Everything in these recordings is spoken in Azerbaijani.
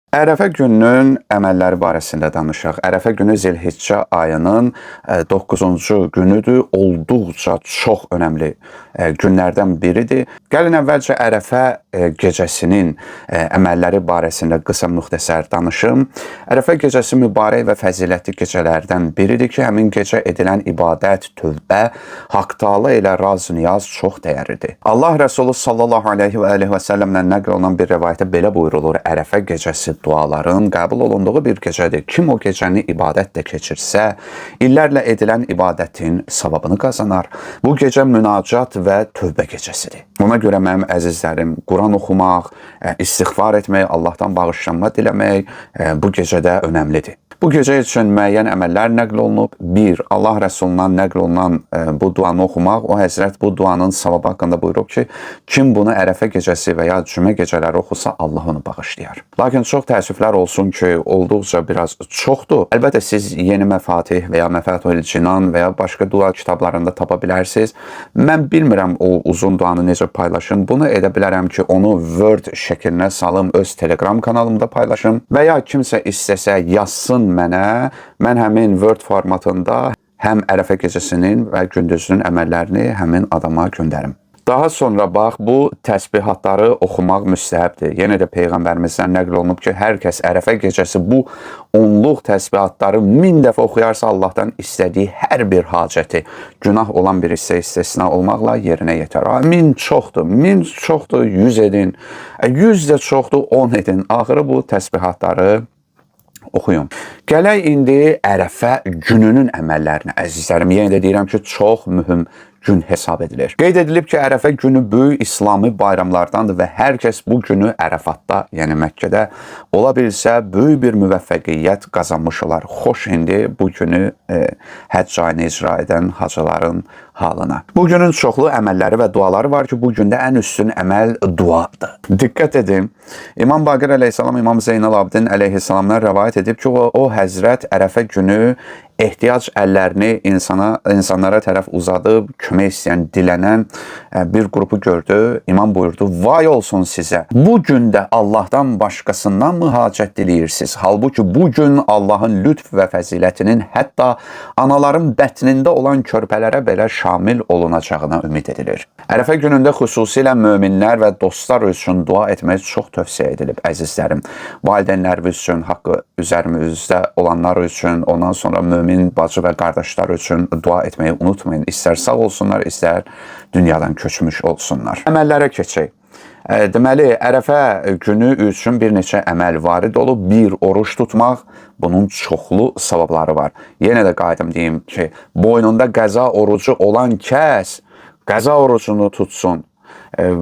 Ərəfə gününün əməlləri barəsində danışaq. Ərəfə günü Zilhiccə ayının 9-cu günüdür. Olduqca çox önəmli günlərdən biridir. Gəlin əvvəlcə Ərəfə gecəsinin əməlləri barəsində qısa müxtəsər danışım. Ərəfə gecəsi mübarək və fəzilətli gecələrdən biridir ki, həmin gecə edilən ibadət, tövbə, Haqq Taala ilə raz-niyaz çox dəyərlidir. Allah Rəsulu sallallahu aleyhi və səlləmdən nəql olunan bir rəvayətdə belə buyurulur: Ərəfə gecəsi duaların qəbul olunduğu bir gecədir. Kim o gecəni ibadətlə keçirsə, illərlə edilən ibadətin savabını qazanar. Bu gecə münacat və tövbə gecəsidir. Ona görə mənim əzizlərim, Quran oxumaq, istiğfar etmək, Allahdan bağışlanma diləmək bu gecədə önəmlidir. Bu gecə üçün müəyyən əməllər nəql olunub. 1. Allah Rəsulundan nəql olunan bu duanı oxumaq. O Həzrət bu duanın savabı haqqında buyurub ki, kim bunu Ərəfə gecəsi və ya cümə gecələri oxusa, Allah onu bağışlayar. Lakin çox təəssüflər olsun ki, olduqca biraz çoxdur. Əlbəttə siz Yeni Məfatih və ya Məfatihül Cinan və ya başqa dua kitablarında tapa bilərsiniz. Mən bilmirəm o uzun duanı necə paylaşım. Bunu edə bilərəm ki, onu Word şəklinə salım, öz Telegram kanalımda paylaşım və ya kimsə istəsə yazsın mənə, mən həmin Word formatında həm Ərəfə gecəsinin və gündüzünün əməllərini həmin adama göndərim. Daha sonra bax, bu təsbihatları oxumaq müstəhəbdir. Yenə də Peyğəmbərimizdən nəql olunub ki, hər kəs Ərəfə gecəsi bu onluq təsbihatları 1000 dəfə oxuyarsa, Allahdan istədiyi hər bir hacəti, günah olan bir istisna olmaqla yerinə yetər. 1000 çoxdur, 1000 çoxdur, 100 edin, 100 də çoxdur, 10 edin. Axırı bu təsbihatları oxuyun. Gələk indi Ərəfə gününün əməllərinə. Əzizlərim, yenə də deyirəm ki, çox mühüm gün hesab edilir. Qeyd edilib ki, Ərəfə günü böyük İslami bayramlardandır və hər kəs bu günü Ərəfatda, yəni Məkkədə ola bilsə, böyük bir müvəffəqiyyət qazanmış olar. Xoş indi bu günü həcc ayını icra edən hacıların halına. Bu günün çoxlu əməlləri və duaları var ki, bu gündə ən üstün əməl duadır. Diqqət edin, İmam Baqir əleyhissalam, İmam Zeynal Abidin əleyhissalamdan rəvayət edib ki, o Həzrət Ərəfə günü ehtiyac əllərini insanlara tərəf uzadıb, kömək istəyən, dilənən bir qrupu gördü. İmam buyurdu, vay olsun sizə. Bu gündə Allahdan başqasından mı hacət diləyirsiniz? Halbuki bu gün Allahın lütf və fəzilətinin hətta anaların bətnində olan körpələrə belə şamil olunacağına ümid edilir. Ərəfə günündə xüsusilə möminlər və dostlar üçün dua etmək çox tövsiyə edilib, əzizlərim. Valideynlərimiz üçün, haqqı üzərimizdə olanlar üçün, ondan sonra mömin bacı və qardaşlar üçün dua etməyi unutmayın. İstər sağ olsunlar, istər dünyadan köçmüş olsunlar. Əməllərə keçək. Deməli, Ərəfə günü üçün bir neçə əməl varid olub. 1. Oruç tutmaq. Bunun çoxlu savabları var. Yenə də qayıdım deyim ki, boynunda qəza orucu olan kəs qəza orucunu tutsun.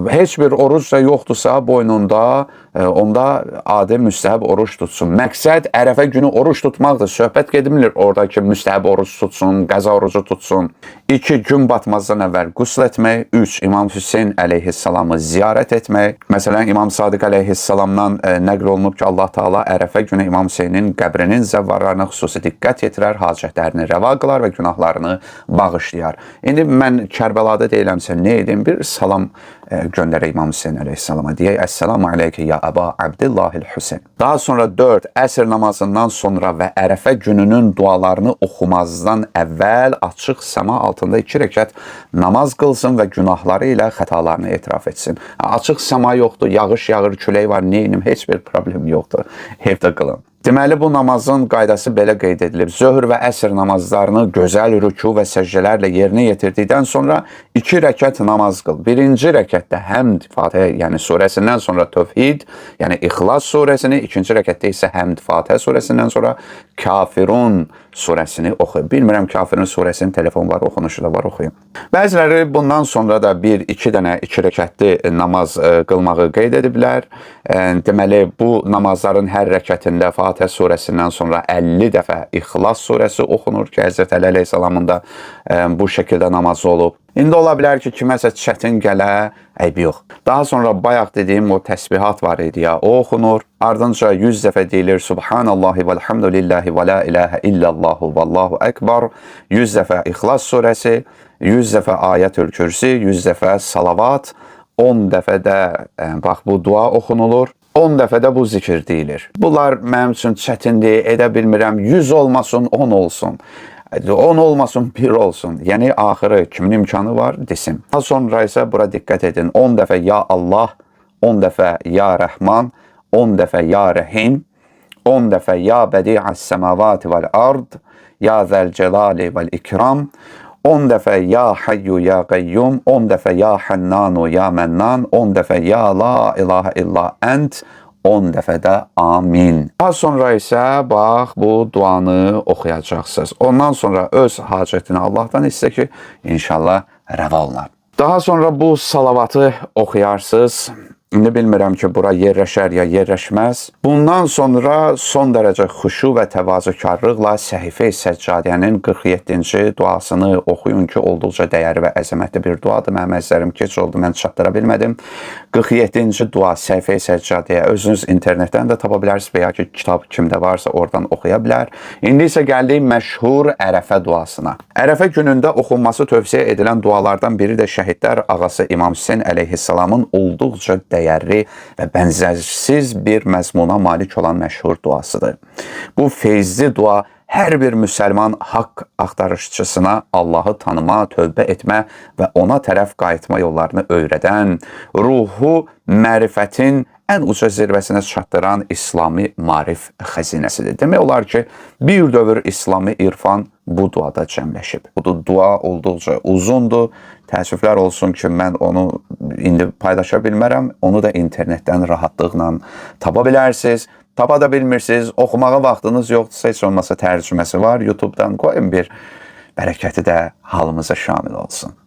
Heç bir oruc da yoxdursa boynunda, onda adi müstəhəb oruç tutsun. Məqsəd Ərəfə günü oruç tutmaqdır. Söhbət gedilmir oradakı müstəhəb oruç tutsun, qəza orucu tutsun. 2. Gün batmazdan əvvəl qusl etmək. 3. İmam Hüseyn əleyhissalamı ziyarət etmək. Məsələn, İmam Sadiq əleyhissalamdan nəql olunub ki, Allah Taala Ərəfə günü İmam Hüseynin qəbrinin zəvvarlarına xüsusi diqqət yetirər, hacətlərini rəva qılar və günahlarını bağışlayar. İndi mən Kərbəlada deyiləmsə, nə edim? Bir salam göndərək İmam Hüseyn əleyhissalama. Deyək, Əssəlamu aleykə ya Əba Abdillahil Hüseyn. Daha sonra 4. Əsr namazından sonra və Ərəfə gününün dualarını oxumazdan əvvəl açıq səma altında 2 rəkət namaz qılsın və günahları ilə xətalarını etiraf etsin. Açıq səma yoxdur, yağış yağır, külək var, neynim, heç bir problem yoxdur. Evdə qılın. Deməli, bu namazın qaydası belə qeyd edilib. Zöhr və əsr namazlarını gözəl rüku və səcdələrlə yerinə yetirdikdən sonra 2 rəkət namaz qıl. 1-ci rəkətdə Həmd Fatihə, yəni surəsindən sonra Tövhid, yəni İxlas surəsini, 2-ci rəkətdə isə Həmd Fatihə surəsindən sonra Kafirun surəsini oxu. Bilmirəm, Kafirun surəsinin telefon var, oxunuşu da var, oxuyun. Bəziləri bundan sonra da 1-2 dənə 2 rəkətli namaz qılmağı qeyd ediblər. Deməli, bu namazların hər rəkətində Fatihə surəsindən sonra 50 dəfə İxlas surəsi oxunur ki, Həzrət Əli əleyhissalamın da bu şəkildə namazı olub. İndi ola bilər ki, kiməsə çətin gələ, eybi yox. Daha sonra bayaq dediyim o təsbihat var idi ya, o oxunur. Ardınca 100 dəfə deyilir Subhanallahi vəlhamdülillahi və la ilahə illallahu vallahu əkbar. 100 dəfə İxlas surəsi, 100 dəfə Ayətül Kürsi, 100 dəfə salavat, 10 dəfə də bax bu dua oxunulur. 10 dəfə də bu zikir deyilir. Bunlar mənim üçün çətindir, edə bilmirəm. 100 olmasın, 10 olsun. 10 olmasın, 1 olsun. Yəni axırı kimin imkanı var desin. Daha sonra isə bura diqqət edin. 10 dəfə ya Allah, 10 dəfə ya Rəhman, 10 dəfə ya Rəhim, 10 dəfə ya Bədi'əs səmavati vəl ard, ya Zəlcəlali vəl ikram, 10 dəfə ya Hayyu ya Qayyum, 10 dəfə ya Hannanu ya Mənnan, 10 dəfə ya la ilahe illa ənt, 10 dəfə də amin. Daha sonra isə bax bu duanı oxuyacaqsınız. Ondan sonra öz hacətini Allahdan istə ki, inşallah rəva olunar. Daha sonra bu salavatı oxuyarsınız. İndi bilmirəm ki, bura yerləşər ya yerləşməz. Bundan sonra son dərəcə xuşu və təvazökarlıqla Səhifə-i Səccadiyənin 47-ci duasını oxuyun ki, olduqca dəyərli və əzəmətli bir duadır. Mənim əzlərim keç oldu, mən çatdıra bilmədim. 47-ci dua Səhifə-i Səccadiyə özünüz internetdən də tapa bilərsiniz və ya ki, kitab kimdə varsa oradan oxuya bilər. İndi isə gəldik məşhur Ərəfə duasına. Ərəfə günündə oxunması tövsiyə edilən dualardan biri də şəhidlər ağası İmam Hüseyn əleyhissalamın olduqca dəyərli və bənzərsiz bir məzmuna malik olan məşhur duasıdır. Bu feyzli dua hər bir müsəlman haqq axtarışçısına Allahı tanıma, tövbə etmə və ona tərəf qayıtma yollarını öyrədən, ruhu mərifətin ən uca zirvəsinə çatdıran İslami marif xəzinəsidir. Demək olar ki, bir dövr İslami irfan bu duada cəmləşib. Bu dua olduqca uzundur. Təəssüflər olsun ki, mən onu indi paylaşa bilmərəm. Onu da internetdən rahatlıqla tapa bilərsiniz. Tapa da bilmirsiniz, oxumağa vaxtınız yoxdursa, heç olmasa tərcüməsi var. YouTube'dan qoyun bir bərəkəti də halımıza şamil olsun.